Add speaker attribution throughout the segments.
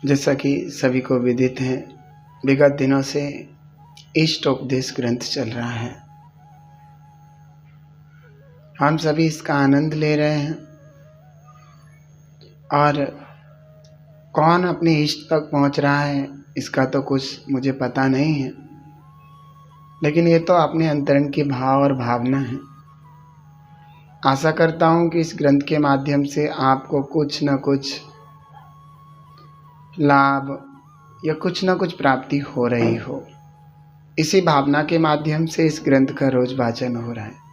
Speaker 1: जैसा कि सभी को विदित है, विगत दिनों से इष्टोपदेश ग्रंथ चल रहा है। हम सभी इसका आनंद ले रहे हैं और कौन अपने इष्ट तक पहुंच रहा है इसका तो कुछ मुझे पता नहीं है, लेकिन ये तो अपने अंतरण की भाव और भावना है। आशा करता हूँ कि इस ग्रंथ के माध्यम से आपको कुछ न कुछ लाभ या कुछ न कुछ प्राप्ति हो रही हो। इसी भावना के माध्यम से इस ग्रंथ का रोज वाचन हो रहा है।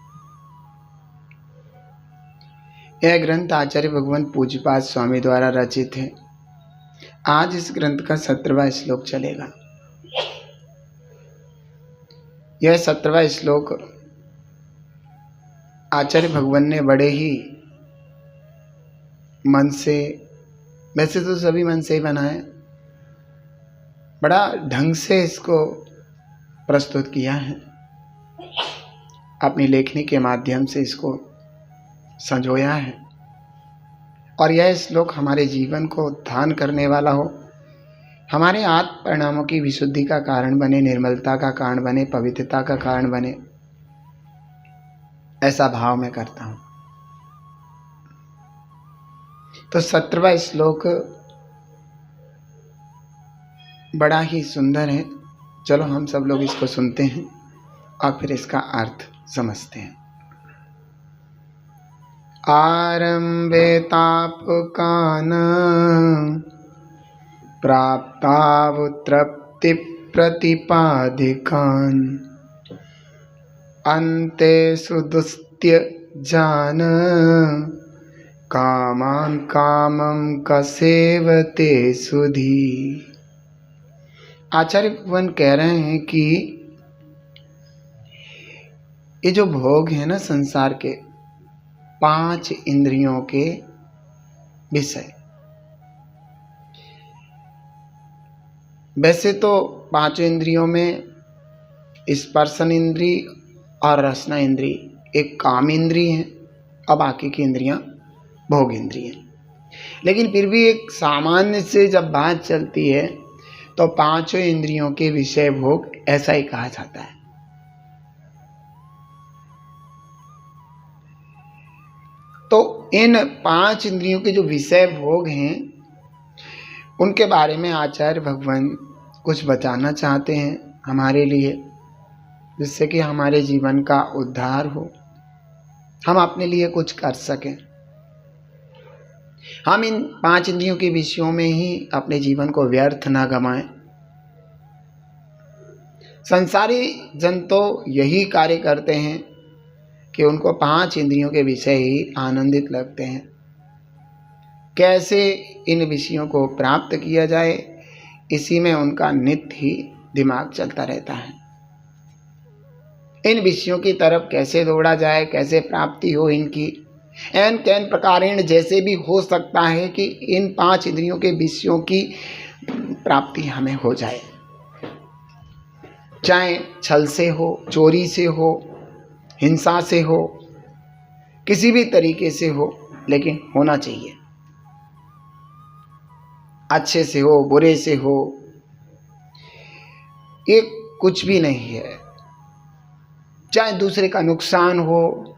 Speaker 1: यह ग्रंथ आचार्य भगवान पूज्यपाद स्वामी द्वारा रचित है। आज इस ग्रंथ का 17वां श्लोक चलेगा। यह 17वां श्लोक आचार्य भगवान ने बड़े ही मन से, वैसे तो सभी मन से ही बनाए, बड़ा ढंग से इसको प्रस्तुत किया है। अपनी लेखनी के माध्यम से इसको संजोया है और यह श्लोक हमारे जीवन को उत्थान करने वाला हो, हमारे आत्म परिणामों की विशुद्धि का कारण बने, निर्मलता का कारण बने, पवित्रता का कारण बने, ऐसा भाव मैं करता हूं। तो 17वां श्लोक बड़ा ही सुंदर है। चलो हम सब लोग इसको सुनते हैं और फिर इसका अर्थ समझते हैं। आरंभे तापकान प्राप्तावुत्तृप्ति प्रतिपादिकान अन्ते सुदुस्त्य जान कामान कामम कसेवते सुधी। आचार्य भगवान कह रहे हैं कि ये जो भोग है ना संसार के 5 इंद्रियों के विषय, वैसे तो 5 इंद्रियों में स्पर्शन इंद्री और रसना इंद्री एक काम इंद्री है और बाकी की इंद्रियां भोग इंद्री हैं। लेकिन फिर भी एक सामान्य से जब बात चलती है तो 5 इंद्रियों के विषय भोग ऐसा ही कहा जाता है। तो इन 5 इंद्रियों के जो विषय भोग हैं उनके बारे में आचार्य भगवान कुछ बताना चाहते हैं हमारे लिए, जिससे कि हमारे जीवन का उद्धार हो, हम अपने लिए कुछ कर सकें, हम इन 5 इंद्रियों के विषयों में ही अपने जीवन को व्यर्थ ना गंवाएं। संसारी जन तो यही कार्य करते हैं कि उनको 5 इंद्रियों के विषय ही आनंदित लगते हैं। कैसे इन विषयों को प्राप्त किया जाए, इसी में उनका नित्य ही दिमाग चलता रहता है। इन विषयों की तरफ कैसे दौड़ा जाए, कैसे प्राप्ति हो इनकी, एन कैन प्रकारेण जैसे भी हो सकता है कि इन 5 इंद्रियों के विषयों की प्राप्ति हमें हो जाए, चाहे छल से हो, चोरी से हो, हिंसा से हो, किसी भी तरीके से हो, लेकिन होना चाहिए। अच्छे से हो, बुरे से हो, ये कुछ भी नहीं है। चाहे दूसरे का नुकसान हो,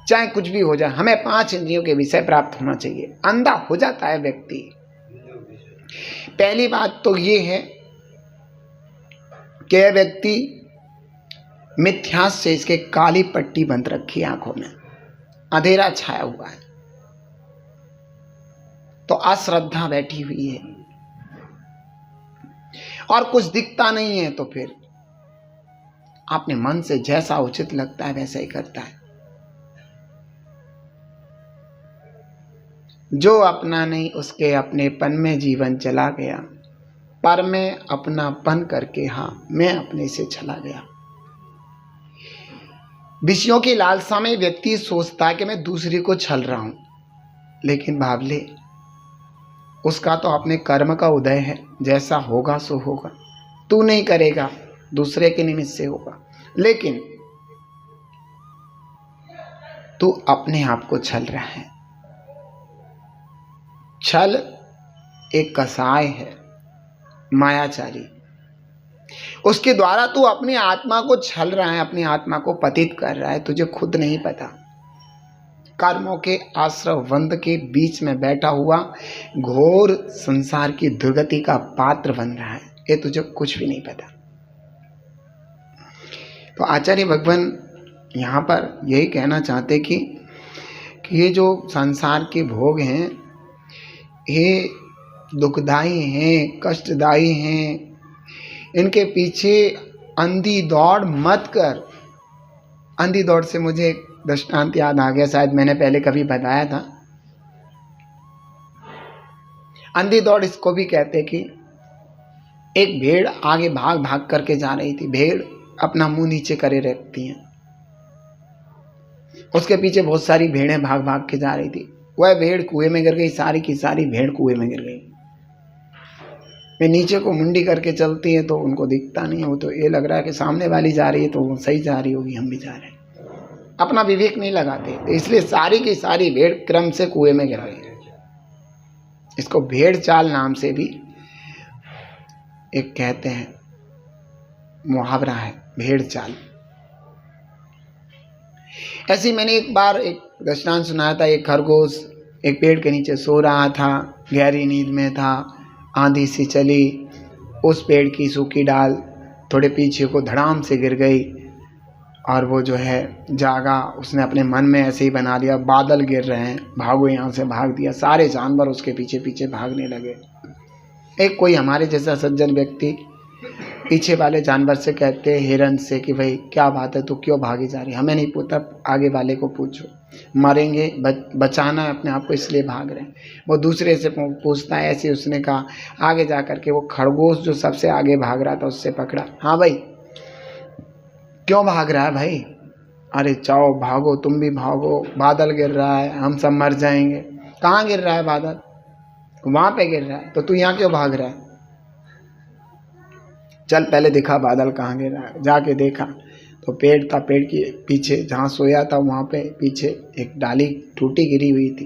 Speaker 1: चाहे कुछ भी हो जाए, हमें 5 इंद्रियों के विषय प्राप्त होना चाहिए। अंधा हो जाता है व्यक्ति। पहली बात तो ये है कि यह व्यक्ति मिथ्यास से इसके काली पट्टी बंद रखी आंखों में, अंधेरा छाया हुआ है, तो अश्रद्धा बैठी हुई है और कुछ दिखता नहीं है, तो फिर अपने मन से जैसा उचित लगता है वैसा ही करता है। जो अपना नहीं उसके अपनेपन में जीवन चला गया, पर मैं अपनापन करके हाँ मैं अपने से चला गया। विषयों की लालसा में व्यक्ति सोचता है कि मैं दूसरे को छल रहा हूं, लेकिन भाव ले उसका तो अपने कर्म का उदय है, जैसा होगा सो होगा। तू नहीं करेगा, दूसरे के निमित्त से होगा, लेकिन तू अपने आप को छल रहा है। छल एक कसाय है, मायाचारी। उसके द्वारा तू अपनी आत्मा को छल रहा है, अपनी आत्मा को पतित कर रहा है, तुझे खुद नहीं पता। कर्मों के आश्रवबंध के बीच में बैठा हुआ घोर संसार की दुर्गति का पात्र बन रहा है, ये तुझे कुछ भी नहीं पता। तो आचार्य भगवान यहाँ पर यही कहना चाहते कि ये जो संसार के भोग हैं ये दुखदाई हैं, कष्टदायी हैं, इनके पीछे अंधी दौड़ मत कर। अंधी दौड़ से मुझे एक दृष्टांत याद आ गया, शायद मैंने पहले कभी बताया था। अंधी दौड़ इसको भी कहते कि एक भेड़ आगे भाग भाग करके जा रही थी। भेड़ अपना मुंह नीचे करे रखती हैं, उसके पीछे बहुत सारी भेड़ें भाग भाग के जा रही थी। वह भेड़ कुएं में गिर गई, सारी की सारी भेड़ कुएं में गिर गई। वे नीचे को मुंडी करके चलती है तो उनको दिखता नहीं है, वो तो ये लग रहा है कि सामने वाली जा रही है तो वो सही जा रही होगी, हम भी जा रहे हैं। अपना विवेक नहीं लगाते, तो इसलिए सारी की सारी भेड़ क्रम से कुएं में गिर गई। इसको भेड़ चाल नाम से भी एक कहते हैं, मुहावरा है भेड़ चाल। ऐसी मैंने एक बार एक दृष्टांत सुनाया था। एक खरगोश एक पेड़ के नीचे सो रहा था, गहरी नींद में था। आंधी सी चली, उस पेड़ की सूखी डाल थोड़े पीछे को धड़ाम से गिर गई और वो जो है जागा। उसने अपने मन में ऐसे ही बना लिया, बादल गिर रहे हैं, भागो यहाँ से, भाग दिया। सारे जानवर उसके पीछे पीछे भागने लगे। एक कोई हमारे जैसा सज्जन व्यक्ति पीछे वाले जानवर से कहते, हिरन से, कि भाई क्या बात है, तू क्यों भागी जा रही है? हमें नहीं पता, आगे वाले को पूछो, मरेंगे, बचाना है अपने आप को, इसलिए भाग रहे हैं। वो दूसरे से पूछता है, ऐसे उसने कहा। आगे जा कर के वो खरगोश जो सबसे आगे भाग रहा था उससे पकड़ा, हाँ भाई क्यों भाग रहा है भाई? अरे जाओ भागो, तुम भी भागो, बादल गिर रहा है, हम सब मर जाएंगे। कहाँ गिर रहा है बादल? वहाँ पे गिर रहा है, तो तू यहाँ क्यों भाग रहा है? चल पहले देखा बादल कहाँ गिर रहा है। जाके देखा तो पेड़ था, पेड़ के पीछे जहाँ सोया था वहाँ पे पीछे एक डाली टूटी गिरी हुई थी।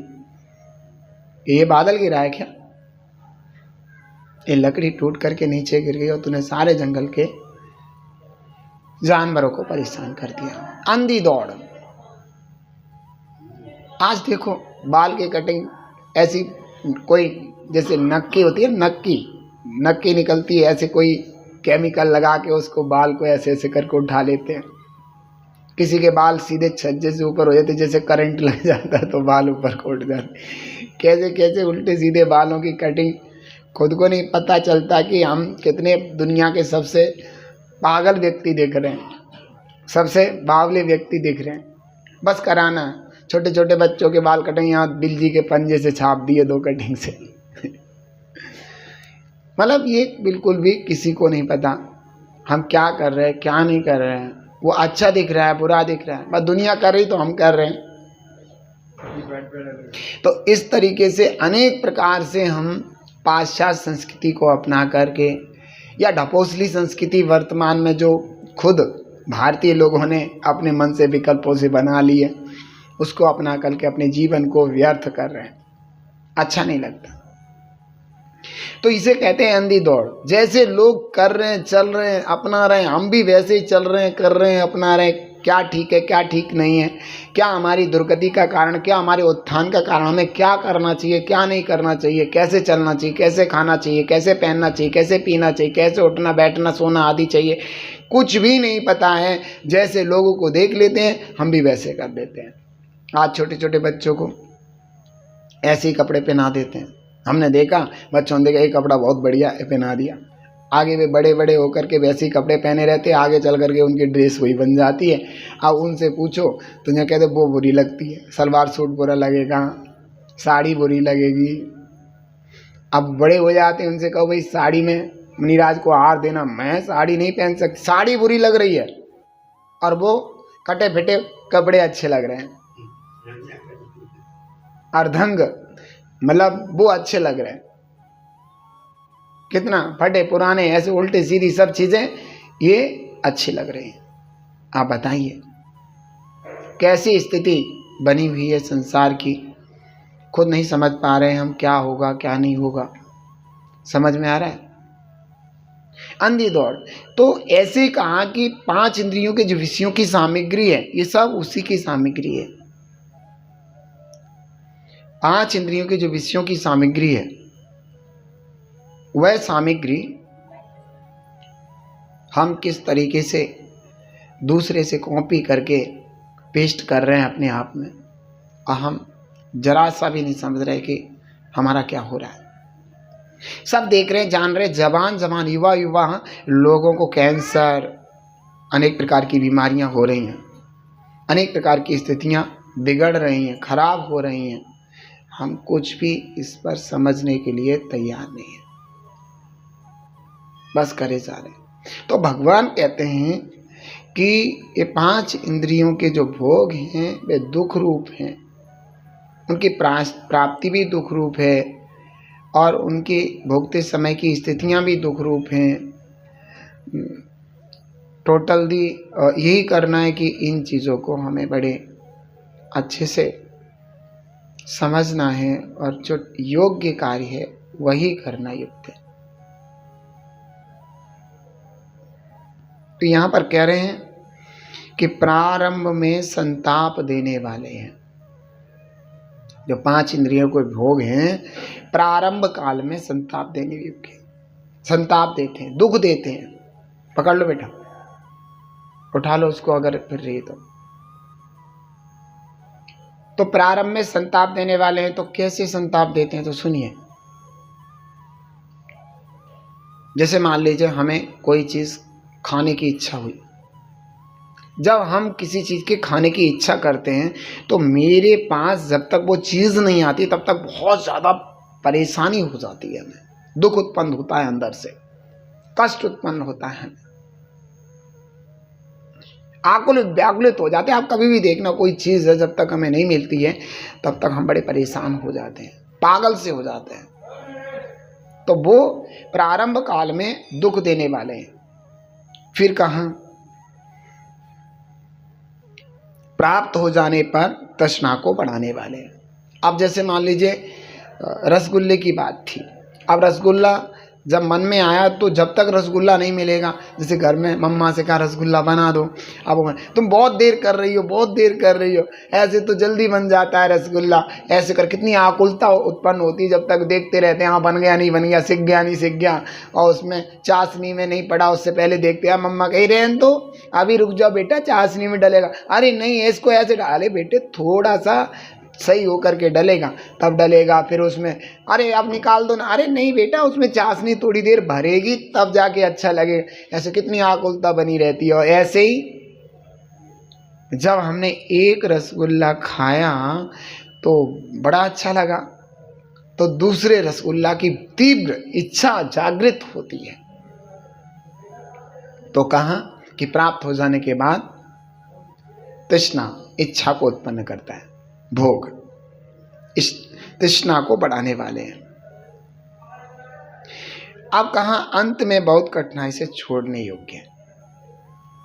Speaker 1: ये बादल गिरा है क्या? ये लकड़ी टूट करके नीचे गिर गई और तूने सारे जंगल के जानवरों को परेशान कर दिया। अंधी दौड़। आज देखो बाल की कटिंग ऐसी, कोई जैसे नक्की होती है, नक्की निकलती है, ऐसे कोई केमिकल लगा के उसको बाल को ऐसे ऐसे करके उठा लेते हैं। किसी के बाल सीधे छज्जे से ऊपर हो जाते, जैसे करंट लग जाता है तो बाल ऊपर को उठ जाते। कैसे कैसे उल्टे सीधे बालों की कटिंग, खुद को नहीं पता चलता कि हम कितने दुनिया के सबसे पागल व्यक्ति दिख रहे हैं, सबसे बावले व्यक्ति दिख रहे हैं। बस कराना है। छोटे छोटे बच्चों के बाल कटेंगे, यहाँ बिल्ली के पंजे से छाप दिए 2 कटिंग से। मतलब ये बिल्कुल भी किसी को नहीं पता हम क्या कर रहे हैं, क्या नहीं कर रहे हैं। वो अच्छा दिख रहा है, बुरा दिख रहा है, बस दुनिया कर रही तो हम कर रहे हैं। तो इस तरीके से अनेक प्रकार से हम पाश्चात्य संस्कृति को अपना करके, या ढपोसली संस्कृति वर्तमान में जो खुद भारतीय लोगों ने अपने मन से विकल्पों से बना ली है, उसको अपना करके अपने जीवन को व्यर्थ कर रहे हैं। अच्छा नहीं लगता। तो इसे कहते हैं अंधी दौड़। जैसे लोग कर रहे हैं, चल रहे हैं, अपना रहे हैं, हम भी वैसे ही चल रहे हैं, कर रहे हैं, अपना रहे हैं। क्या ठीक है, क्या ठीक नहीं है, क्या हमारी दुर्गति का कारण, क्या हमारे उत्थान का कारण, हमें क्या करना चाहिए, क्या नहीं करना चाहिए, कैसे चलना चाहिए, कैसे खाना चाहिए, कैसे पहनना चाहिए, कैसे पीना चाहिए, कैसे उठना बैठना सोना आदि चाहिए, कुछ भी नहीं पता है। जैसे लोगों को देख लेते हैं हम भी वैसे कर देते हैं। आज छोटे छोटे बच्चों को ऐसे ही कपड़े पहना देते हैं। हमने देखा, बच्चों ने देखा ये कपड़ा बहुत बढ़िया है, पहना दिया। आगे वे बड़े बड़े होकर के वैसे ही कपड़े पहने रहते हैं, आगे चल करके उनकी ड्रेस वही बन जाती है। अब उनसे पूछो तो उन्हें कहते वो बुरी लगती है, सलवार सूट बुरा लगेगा, साड़ी बुरी लगेगी। अब बड़े हो जाते हैं, उनसे कहो भाई साड़ी में मुनिराज को हार देना, मैं साड़ी नहीं पहन सकती, साड़ी बुरी लग रही है, और वो कटे फिटे कपड़े अच्छे लग रहे हैं, अर्धंग मतलब वो अच्छे लग रहे हैं। कितना फटे पुराने ऐसे उल्टे सीधी सब चीज़ें ये अच्छी लग रही हैं। आप बताइए कैसी स्थिति बनी हुई है संसार की, खुद नहीं समझ पा रहे हैं हम क्या होगा क्या नहीं होगा। समझ में आ रहा है? अंधी दौड़। तो ऐसे कहा कि 5 इंद्रियों के जो विषयों की सामग्री है ये सब उसी की सामग्री है। 5 इंद्रियों के जो विषयों की सामग्री है वह सामग्री हम किस तरीके से दूसरे से कॉपी करके पेस्ट कर रहे हैं अपने आप में, और हम जरा सा भी नहीं समझ रहे कि हमारा क्या हो रहा है। सब देख रहे हैं, जान रहे हैं, जवान जवान युवा युवा लोगों को कैंसर, अनेक प्रकार की बीमारियां हो रही हैं, अनेक प्रकार की स्थितियां बिगड़ रही हैं, खराब हो रही हैं। हम कुछ भी इस पर समझने के लिए तैयार नहीं है, बस करे जा रहे हैं। तो भगवान कहते हैं कि ये 5 इंद्रियों के जो भोग हैं वे दुख रूप हैं, उनकी प्राप्ति भी दुख रूप है और उनके भोगते समय की स्थितियां भी दुख रूप हैं। टोटल दी यही करना है कि इन चीज़ों को हमें बड़े अच्छे से समझना है और जो योग्य कार्य है वही करना युक्त है। तो यहाँ पर कह रहे हैं कि प्रारंभ में संताप देने वाले हैं। जो 5 इंद्रियों के भोग हैं प्रारंभ काल में संताप देने योग्य, संताप देते हैं, दुख देते हैं। पकड़ लो बेटा, उठा लो उसको अगर फिर रही तो प्रारंभ में संताप देने वाले हैं। तो कैसे संताप देते हैं तो सुनिए। जैसे मान लीजिए हमें कोई चीज खाने की इच्छा हुई, जब हम किसी चीज के खाने की इच्छा करते हैं तो मेरे पास जब तक वो चीज नहीं आती तब तक बहुत ज्यादा परेशानी हो जाती है, हमें दुख उत्पन्न होता है, अंदर से कष्ट उत्पन्न होता है, आकुलित व्याकुलित हो जाते हैं। आप कभी भी देखना कोई चीज है जब तक हमें नहीं मिलती है तब तक हम बड़े परेशान हो जाते हैं, पागल से हो जाते हैं। तो वो प्रारंभ काल में दुख देने वाले हैं। फिर कहां प्राप्त हो जाने पर तृष्णा को बढ़ाने वाले हैं। अब जैसे मान लीजिए रसगुल्ले की बात थी। अब रसगुल्ला जब मन में आया तो जब तक रसगुल्ला नहीं मिलेगा, जैसे घर में मम्मा से कहा रसगुल्ला बना दो, अब तुम बहुत देर कर रही हो, बहुत देर कर रही हो, ऐसे तो जल्दी बन जाता है रसगुल्ला, ऐसे कर कितनी आकुलता उत्पन्न होती है। जब तक देखते रहते हैं हाँ बन गया नहीं बन गया, सीख गया नहीं सीख गया, और उसमें चाशनी में नहीं पड़ा उससे पहले देखते हैं मम्मा कही रहे तो अभी रुक जाओ बेटा चाशनी में डलेगा, अरे नहीं इसको ऐसे डाले बेटे, थोड़ा सा सही होकर के डलेगा तब डलेगा, फिर उसमें अरे अब निकाल दो ना, अरे नहीं बेटा उसमें चाशनी थोड़ी देर भरेगी तब जाके अच्छा लगेगा। ऐसे कितनी आकुलता बनी रहती है। और ऐसे ही जब हमने एक रसगुल्ला खाया तो बड़ा अच्छा लगा, तो दूसरे रसगुल्ला की तीव्र इच्छा जागृत होती है। तो कहा कि प्राप्त हो जाने के बाद तृष्णा इच्छा को उत्पन्न करता है, भोग इस तृष्णा को बढ़ाने वाले हैं। अब कहा अंत में बहुत कठिनाई से छोड़ने योग्य है।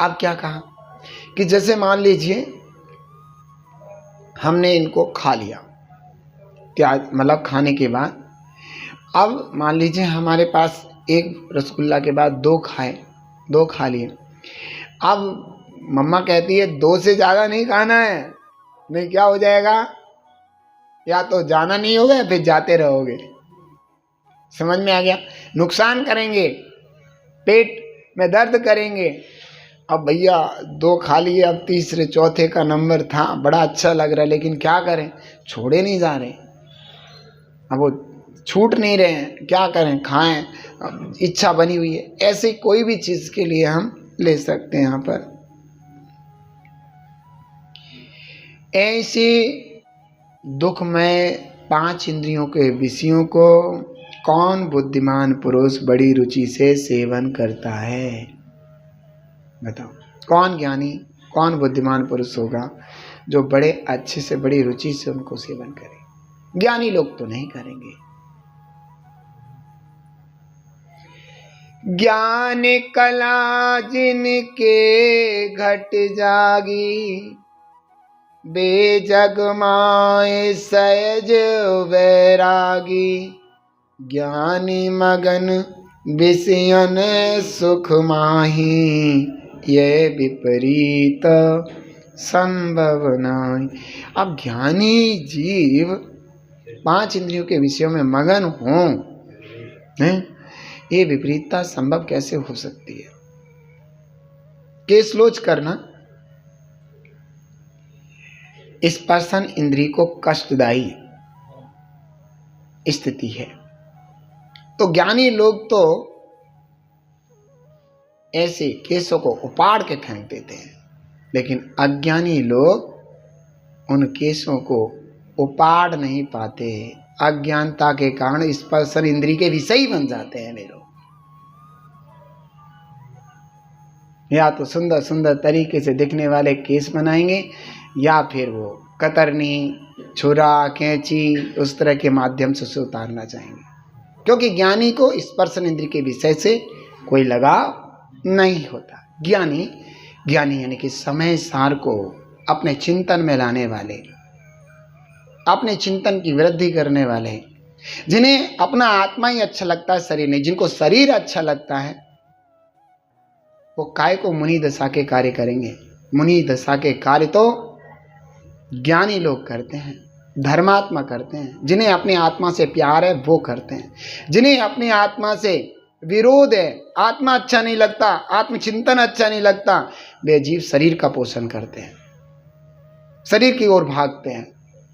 Speaker 1: अब क्या कहा कि जैसे मान लीजिए हमने इनको खा लिया, क्या मतलब खाने के बाद अब मान लीजिए हमारे पास एक रसगुल्ला के बाद 2 खाए, 2 खा लिए। अब मम्मा कहती है 2 से ज़्यादा नहीं खाना है, नहीं क्या हो जाएगा, या तो जाना नहीं होगा या फिर जाते रहोगे। समझ में आ गया? नुकसान करेंगे, पेट में दर्द करेंगे। अब भैया 2 खा लिए, अब तीसरे चौथे का नंबर था, बड़ा अच्छा लग रहा है, लेकिन क्या करें, छोड़े नहीं जा रहे, अब वो छूट नहीं रहे हैं, क्या करें, खाएं, इच्छा बनी हुई है। ऐसे कोई भी चीज़ के लिए हम ले सकते हैं। यहाँ पर ऐसे दुखमय 5 इंद्रियों के विषयों को कौन बुद्धिमान पुरुष बड़ी रुचि से सेवन करता है? बताओ कौन ज्ञानी, कौन बुद्धिमान पुरुष होगा जो बड़े अच्छे से बड़ी रुचि से उनको सेवन करे? ज्ञानी लोग तो नहीं करेंगे। ज्ञान कला जिनके घट जागी, बेजग माए सहज वैरागी, ज्ञानी मगन विषयन सुख माही, ये विपरीत संभव नहीं। अब ज्ञानी जीव 5 इंद्रियों के विषयों में मगन हों, ये विपरीतता संभव कैसे हो सकती है? केसलोच करना स्पर्शन इंद्री को कष्टदायी स्थिति है। तो ज्ञानी लोग तो ऐसे केसों को उपाड़ के फेंक देते हैं, लेकिन अज्ञानी लोग उन केसों को उपाड़ नहीं पाते। अज्ञानता के कारण स्पर्शन इंद्री के विषय बन जाते हैं वे लोग। या तो सुंदर सुंदर तरीके से दिखने वाले केस बनाएंगे, या फिर वो कतरनी, छुरा, कैंची उस तरह के माध्यम से उसे उतारना चाहेंगे, क्योंकि ज्ञानी को स्पर्शन इंद्री के विषय से कोई लगाव नहीं होता। ज्ञानी यानी कि समय सार को अपने चिंतन में लाने वाले, अपने चिंतन की वृद्धि करने वाले, जिन्हें अपना आत्मा ही अच्छा लगता है, शरीर नहीं। जिनको शरीर अच्छा लगता है वो काय को मुनि दशा के कार्य करेंगे। मुनि दशा के कार्य तो ज्ञानी लोग करते हैं, धर्मात्मा करते हैं। जिन्हें अपनी आत्मा से प्यार है वो करते हैं। जिन्हें अपनी आत्मा से विरोध है, आत्मा अच्छा नहीं लगता, आत्मचिंतन अच्छा नहीं लगता, वे जीव शरीर का पोषण करते हैं, शरीर की ओर भागते हैं,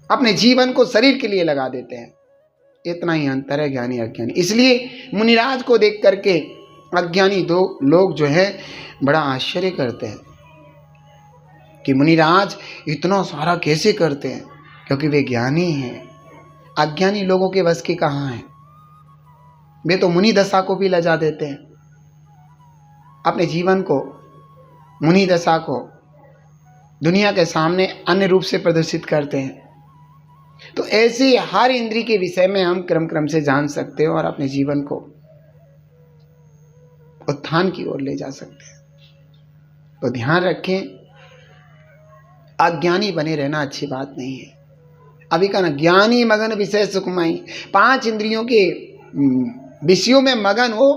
Speaker 1: अपने जीवन को शरीर के लिए लगा देते हैं। इतना ही अंतर है ज्ञानी अज्ञानी। इसलिए मुनिराज को देख करके अज्ञानी दो लोग जो है बड़ा आश्चर्य करते हैं कि मुनिराज इतना सारा कैसे करते हैं, क्योंकि वे ज्ञानी हैं। अज्ञानी लोगों के वश की कहाँ है? वे तो मुनि दशा को भी लजा देते हैं, अपने जीवन को, मुनि दशा को दुनिया के सामने अन्य रूप से प्रदर्शित करते हैं। तो ऐसे हर इंद्री के विषय में हम क्रम से जान सकते हैं और अपने जीवन को उत्थान की ओर ले जा सकते हैं। तो ध्यान रखें, अज्ञानी बने रहना अच्छी बात नहीं है। अभी का ना, ज्ञानी मगन विषय सुखमयी, 5 इंद्रियों के विषयों में मगन हो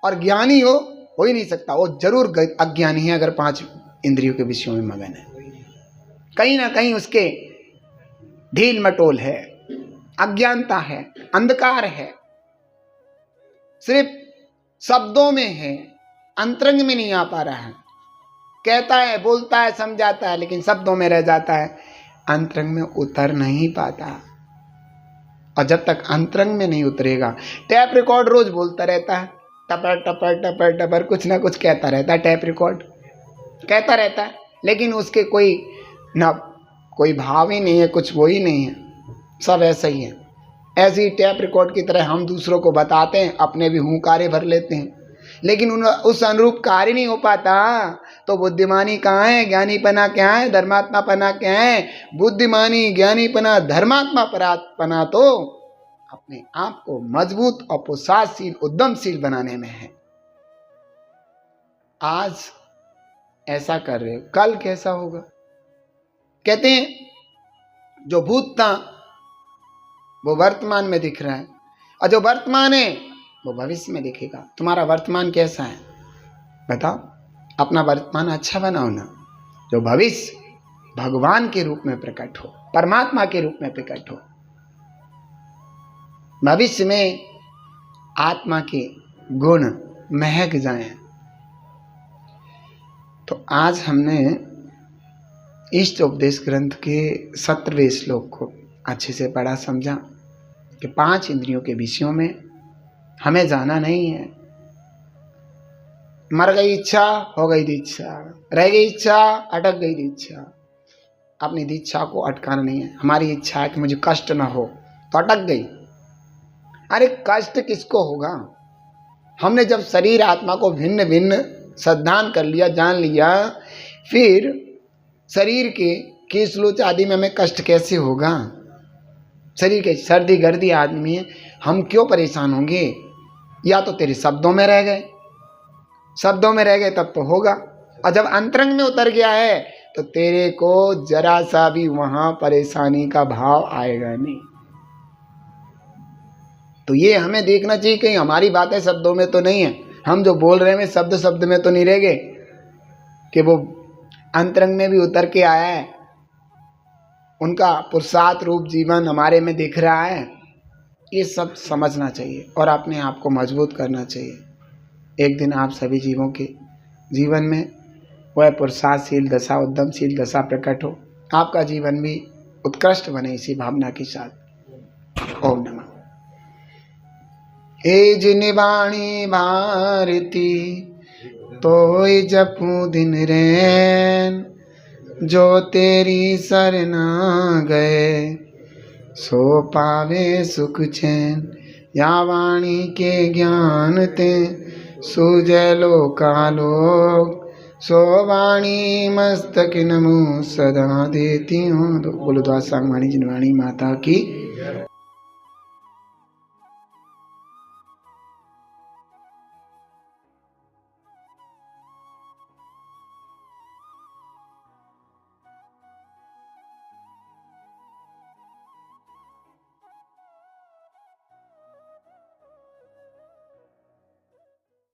Speaker 1: और ज्ञानी हो ही नहीं सकता। वो जरूर अज्ञानी है अगर 5 इंद्रियों के विषयों में मगन है। कहीं ना कहीं उसके ढील मटोल है, अज्ञानता है, अंधकार है, सिर्फ शब्दों में है, अंतरंग में नहीं आ पा रहा है। कहता है, बोलता है, समझाता है, लेकिन शब्दों में रह जाता है, अंतरंग में उतर नहीं पाता। और जब तक अंतरंग में नहीं उतरेगा, टैप रिकॉर्ड रोज बोलता रहता है, टपर टपर टपर टपर कुछ ना कुछ कहता रहता है, टैप रिकॉर्ड कहता रहता है, लेकिन उसके कोई भाव ही नहीं है, कुछ वो ही नहीं है, सब ऐसा ही है। ऐसे ही टैप रिकॉर्ड की तरह हम दूसरों को बताते हैं, अपने भी हुंकारे भर लेते हैं, लेकिन उस अनुरूप कार्य नहीं हो पाता। तो बुद्धिमानी कहाँ है, ज्ञानीपना क्या है, धर्मात्मापना क्या है? बुद्धिमानी, ज्ञानीपना, धर्मात्मापना तो अपने आप को मजबूत और पुरुषार्थशील, उद्यमशील बनाने में है। आज ऐसा कर रहे हो, कल कैसा होगा? कहते हैं जो भूत था वो वर्तमान में दिख रहा है, और जो वर्तमान है वो भविष्य में दिखेगा। तुम्हारा वर्तमान कैसा है बताओ? अपना वर्तमान अच्छा बनाओ ना, जो भविष्य भगवान के रूप में प्रकट हो, परमात्मा के रूप में प्रकट हो। भविष्य में आत्मा के गुण महक जाएं। तो आज हमने इष्ट उपदेश ग्रंथ के 17वें श्लोक को अच्छे से पढ़ा, समझा कि 5 इंद्रियों के विषयों में हमें जाना नहीं है। मर गई इच्छा, हो गई दीक्षा, रह गई इच्छा, अटक गई दीक्षा। अपनी दीक्षा को अटकाना नहीं है। हमारी इच्छा है कि मुझे कष्ट ना हो, तो अटक गई। अरे कष्ट किसको होगा? हमने जब शरीर आत्मा को भिन्न भिन्न सिद्धांत कर लिया, जान लिया, फिर शरीर के केसलोच आदि में हमें कष्ट कैसे होगा? शरीर के सर्दी गर्दी आदमी है, हम क्यों परेशान होंगे? या तो तेरे शब्दों में रह गए, शब्दों में रह गए तब तो होगा, और जब अंतरंग में उतर गया है तो तेरे को जरा सा भी वहां परेशानी का भाव आएगा नहीं। तो ये हमें देखना चाहिए कहीं हमारी बातें शब्दों में तो नहीं है, हम जो बोल रहे हैं शब्द शब्द में तो नहीं रह गए, कि वो अंतरंग में भी उतर के आया है, उनका पुरुषार्थ रूप जीवन हमारे में दिख रहा है। ये सब समझना चाहिए और अपने आप को मजबूत करना चाहिए। एक दिन आप सभी जीवों के जीवन में वह पुरुषार्थशील दशा, उद्यमशील दशा प्रकट हो, आपका जीवन भी उत्कृष्ट बने इसी भावना के साथ। ओम नमः। ए जिन वाणी भारती तोय जपू दिन रैन, जो तेरी सरना गए सो पावे सुख चैन। या वाणी के ज्ञान ते सूझे लोकालोक, सो वाणी मस्तक नमो सदा देती हूँ। बोलो द्वादश वाणी जिन वाणी माता की।